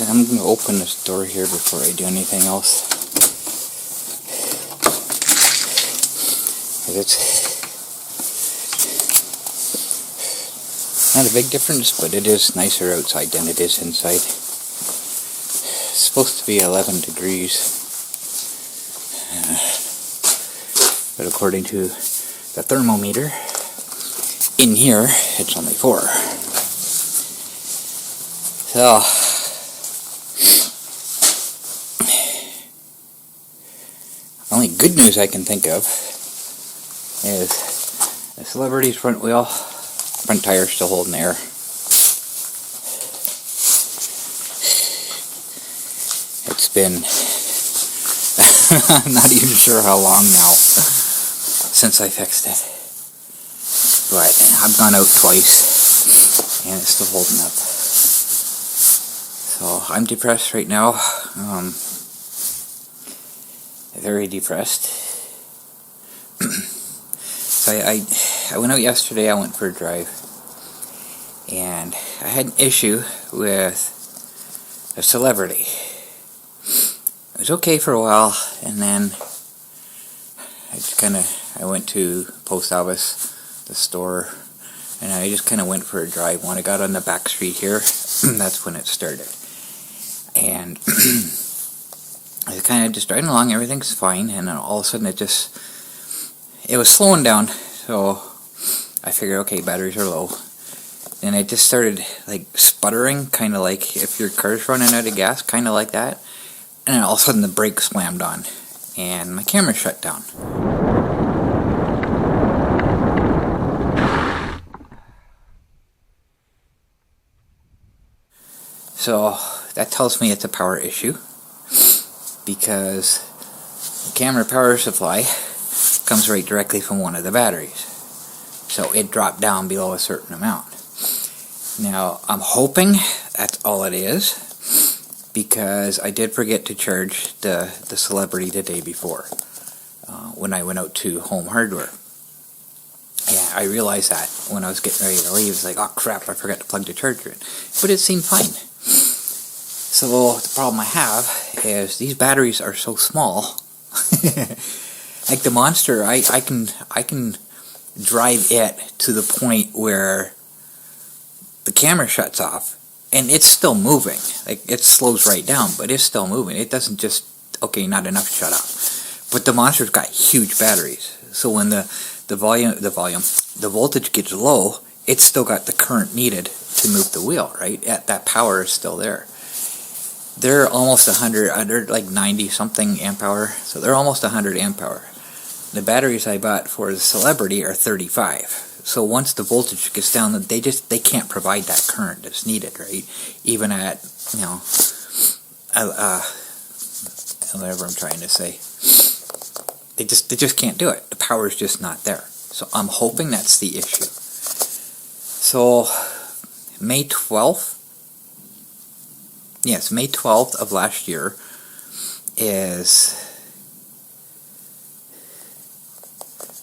I'm going to open this door here before I do anything else. It's not a big difference, but it is nicer outside than it is inside. It's supposed to be 11 degrees. But according to the thermometer, in here, it's only 4. So, only good news I can think of is the Celebrity's front tire is still holding air. It's been, I'm not even sure how long now since I fixed it. But I've gone out twice and it's still holding up. So I'm depressed right now. Very depressed. So I went out yesterday. I went for a drive, and I had an issue with a Celebrity. It was okay for a while, and then I went to the post office, the store, and I just kind of went for a drive. When I got on the back street here, that's when it started. And I was kind of just driving along, everything's fine, and then all of a sudden it was slowing down, so I figured, okay, batteries are low. And it just started like sputtering, kind of like if your car's running out of gas, kind of like that. And then all of a sudden the brake slammed on, and my camera shut down. So that tells me it's a power issue, because the camera power supply comes right directly from one of the batteries. So it dropped down below a certain amount. Now, I'm hoping that's all it is, because I did forget to charge the Celebrity the day before when I went out to Home Hardware. Yeah, I realized that when I was getting ready to leave. It's like, oh crap, I forgot to plug the charger in. But it seemed fine. So the problem I have is these batteries are so small. Like the Monster, I can drive it to the point where the camera shuts off, and it's still moving. Like, it slows right down, but it's still moving. It doesn't just, okay, not enough, shut off. But the Monster's got huge batteries, so when the voltage gets low, it's still got the current needed to move the wheel, right? That power is still there. They're almost 100, they're like 90 something amp hour, so they're almost 100 amp hour. The batteries I bought for the Celebrity are 35. So once the voltage gets down, they can't provide that current that's needed, right? Even at, whatever I'm trying to say. They just can't do it. The power is just not there. So I'm hoping that's the issue. So May 12th of last year is,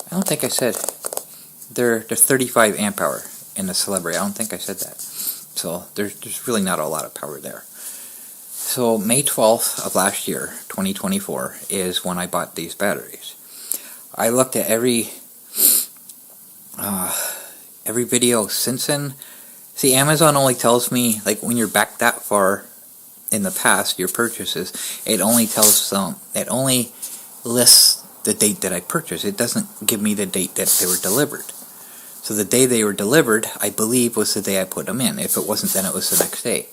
I don't think I said, they're 35 amp hour in the Celebrity. I don't think I said that. So there's really not a lot of power there. So May 12th of last year, 2024, is when I bought these batteries. I looked at every video since then. See, Amazon only tells me, like, when you're back that far in the past, your purchases, it only lists the date that I purchased. It doesn't give me the date that they were delivered. So the day they were delivered, I believe, was the day I put them in. If it wasn't, then it was the next day.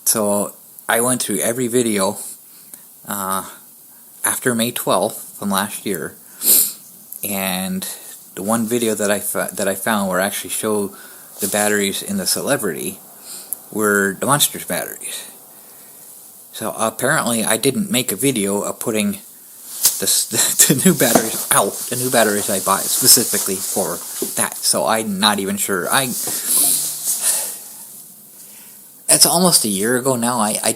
So I went through every video after May 12th from last year, and the one video that I found where I actually show the batteries in the Celebrity were the Monster's batteries. So apparently I didn't make a video of putting the new batteries out, the new batteries I bought specifically for that. So I'm not even sure. It's almost a year ago now. I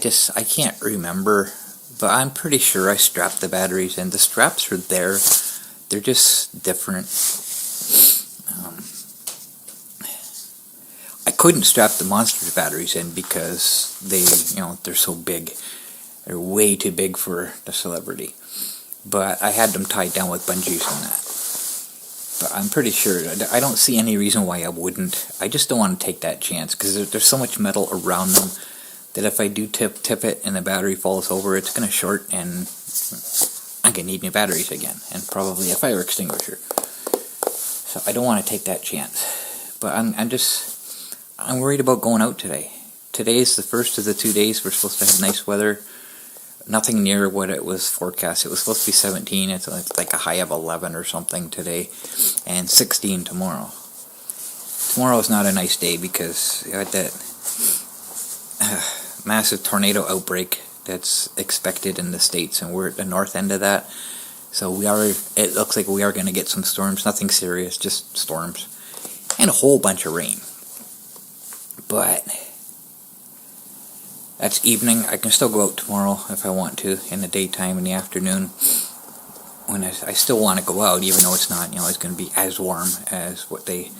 can't remember, but I'm pretty sure I strapped the batteries in. The straps are there. They're just different. I couldn't strap the Monster batteries in because they're so big. They're way too big for the Celebrity. But I had them tied down with bungees and that. But I'm pretty sure, I don't see any reason why I wouldn't. I just don't want to take that chance, because there's so much metal around them that if I do tip it and the battery falls over, it's going to short and I'm going to need new batteries again, and probably a fire extinguisher. So I don't want to take that chance. But I'm worried about going out today. Today is the first of the 2 days we're supposed to have nice weather. Nothing near what it was forecast. It was supposed to be 17. It's like a high of 11 or something today, and 16 tomorrow. Tomorrow is not a nice day because you had that massive tornado outbreak that's expected in the States, and we're at the north end of that. So it looks like we are going to get some storms. Nothing serious, just storms, and a whole bunch of rain. But that's evening. I can still go out tomorrow if I want to, in the daytime, in the afternoon. When I still want to go out, even though it's not, it's going to be as warm as what they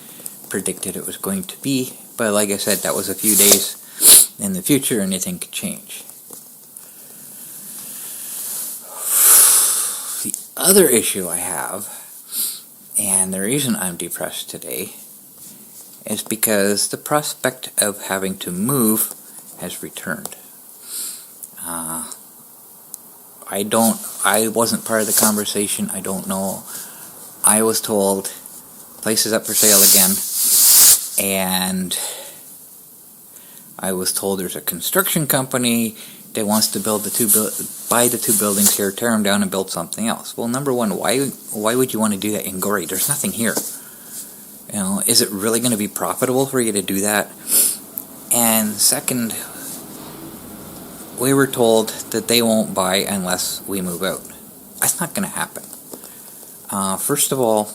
predicted it was going to be. But like I said, that was a few days in the future, anything could change. The other issue I have, and the reason I'm depressed today, is because the prospect of having to move has returned. I wasn't part of the conversation. I don't know. I was told place is up for sale again, and I was told there's a construction company that wants to buy the two buildings here, tear them down, and build something else. Well, number one, why would you want to do that in Gorey? There's nothing here. Is it really going to be profitable for you to do that? And second, we were told that they won't buy unless we move out. That's not going to happen. First of all,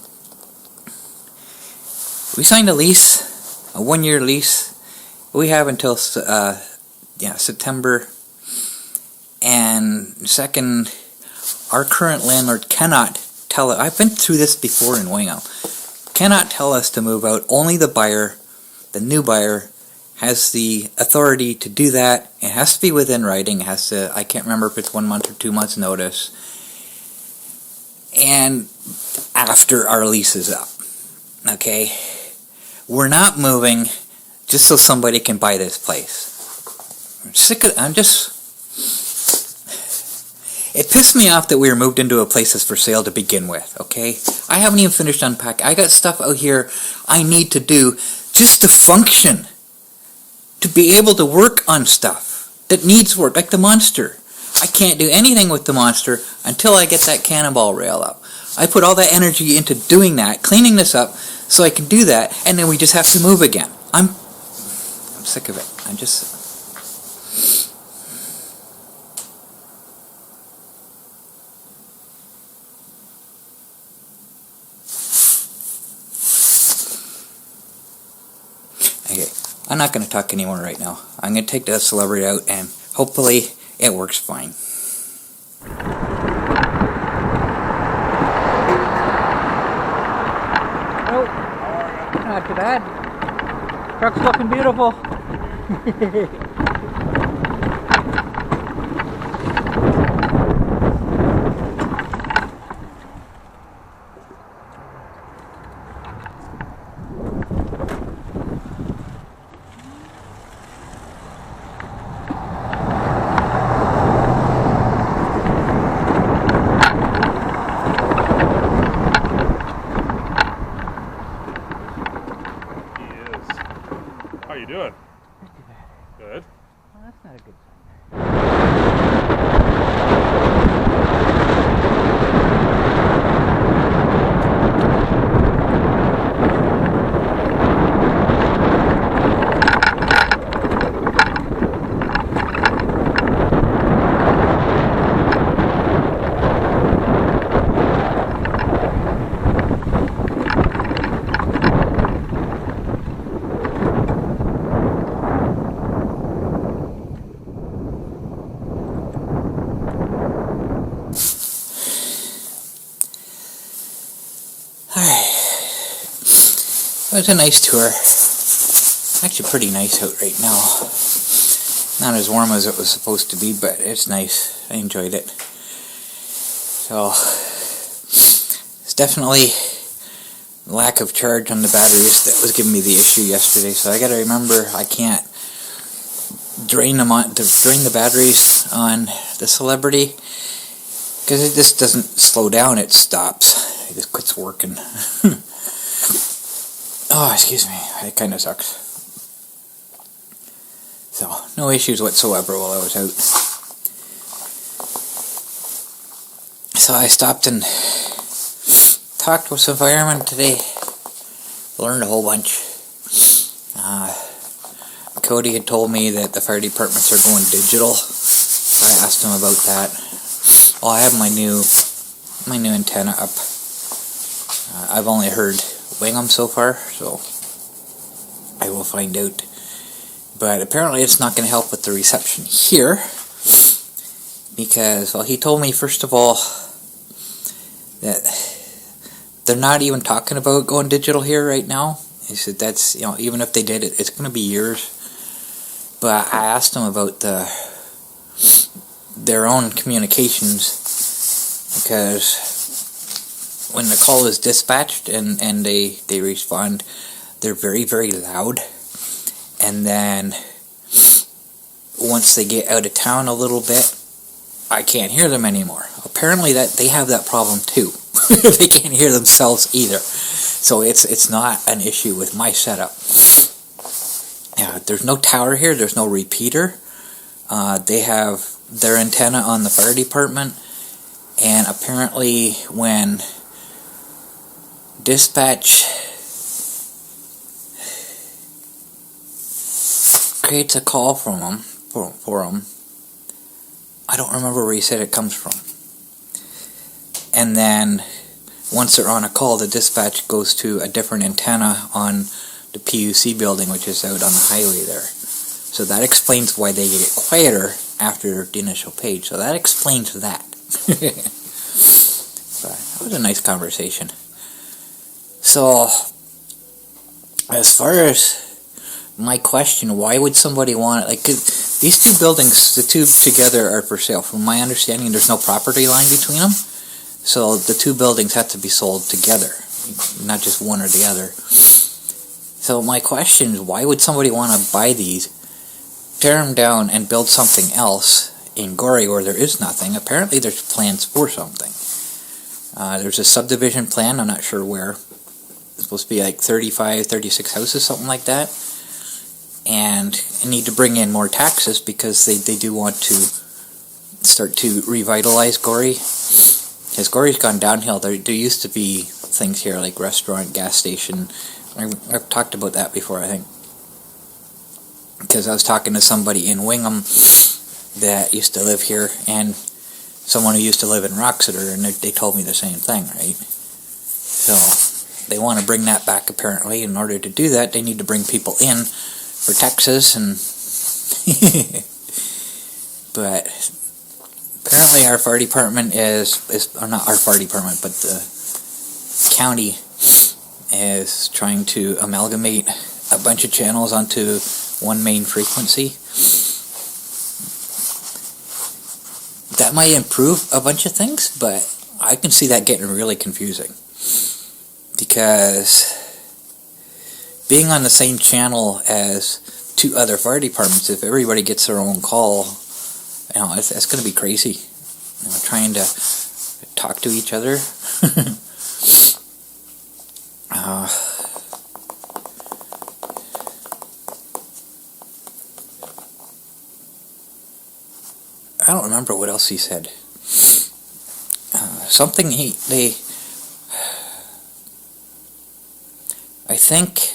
we signed a lease, a 1-year lease. We have until September. And second, our current landlord cannot tell it. I've been through this before in Wingham. Cannot tell us to move out. Only the buyer, the new buyer, has the authority to do that. It has to be within writing. It has to, I can't remember if it's 1 month or 2 months notice. And after our lease is up. Okay? We're not moving just so somebody can buy this place. It pissed me off that we were moved into a place that's for sale to begin with, okay? I haven't even finished unpacking. I got stuff out here I need to do just to function. To be able to work on stuff that needs work, like the Monster. I can't do anything with the Monster until I get that cannonball rail up. I put all that energy into doing that, cleaning this up, so I can do that, and then we just have to move again. I'm sick of it. Okay, I'm not going to talk anymore right now. I'm going to take that Celebrity out, and hopefully it works fine. Oh, not too bad. Truck's looking beautiful. How you doing? Good. Well, that's not a good sign. Alright. It was a nice tour. actually pretty nice out right now. Not as warm as it was supposed to be, but it's nice. I enjoyed it. So, it's definitely lack of charge on the batteries that was giving me the issue yesterday. So I gotta remember I can't drain the batteries on the Celebrity, because it just doesn't slow down, it stops. It just quits working. Oh, excuse me, it kind of sucks. So, no issues whatsoever while I was out. So I stopped and talked with some firemen today. Learned a whole bunch. Cody had told me that the fire departments are going digital, so I asked him about that. Well, I have my new antenna up. I've only heard Wingham so far, so I will find out. But apparently it's not going to help with the reception here, because, well, he told me first of all that they're not even talking about going digital here right now. He said that's, even if they did it, it's going to be years. But I asked him about their own communications, because when the call is dispatched and they respond, they're very, very loud. And then once they get out of town a little bit, I can't hear them anymore. Apparently that they have that problem too. They can't hear themselves either. So it's not an issue with my setup. Yeah, there's no tower here, there's no repeater. They have their antenna on the fire department, and apparently when dispatch creates a call from them, for them, I don't remember where he said it comes from. And then once they're on a call, the dispatch goes to a different antenna on the PUC building, which is out on the highway there. So that explains why they get quieter after the initial page. So that explains that. But that was a nice conversation. So, as far as my question, why would somebody want it? Like, these two buildings, the two together are for sale. From my understanding, there's no property line between them. So the two buildings have to be sold together, not just one or the other. So my question is, why would somebody want to buy these, tear them down, and build something else in Gorey where there is nothing? Apparently there's plans for something. There's a subdivision plan, I'm not sure where. It's supposed to be like 35, 36 houses, something like that. And need to bring in more taxes because they do want to start to revitalize Gorey. Because Gorey's gone downhill. There used to be things here like restaurant, gas station. I've talked about that before, I think. Because I was talking to somebody in Wingham that used to live here, and someone who used to live in Roxeter, and they told me the same thing, right? So they want to bring that back, apparently. In order to do that, they need to bring people in for taxes, and but apparently our fire department or not our fire department, but the county is trying to amalgamate a bunch of channels onto one main frequency. That might improve a bunch of things, but I can see that getting really confusing, because being on the same channel as two other fire departments, if everybody gets their own call, it's going to be crazy. Trying to talk to each other. I don't remember what else he said. Something I think,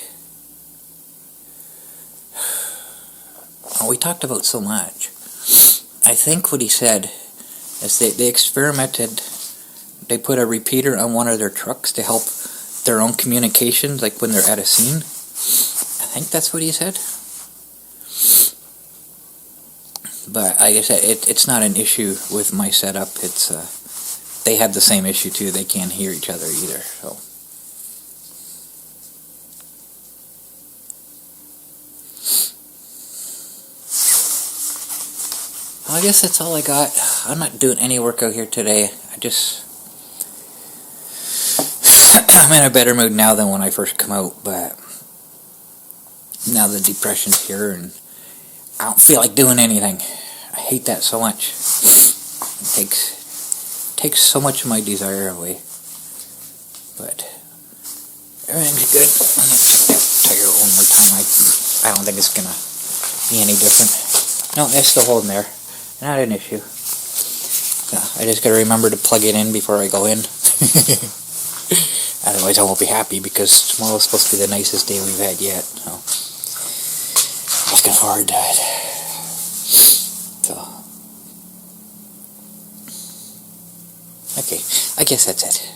we talked about so much. I think what he said is they experimented, they put a repeater on one of their trucks to help their own communications, like when they're at a scene. I think that's what he said. But like I said, it's not an issue with my setup. It's they have the same issue too. They can't hear each other either. So I guess that's all I got. I'm not doing any work out here today. I'm in a better mood now than when I first come out, but now the depression's here and I don't feel like doing anything. I hate that so much. It takes so much of my desire away. But everything's good. I'm gonna check that tire one more time. I don't think it's gonna be any different. No, it's still holding there. Not an issue. Yeah, I just gotta remember to plug it in before I go in. Otherwise I won't be happy, because tomorrow's supposed to be the nicest day we've had yet. So, looking forward to it. So, okay, I guess that's it.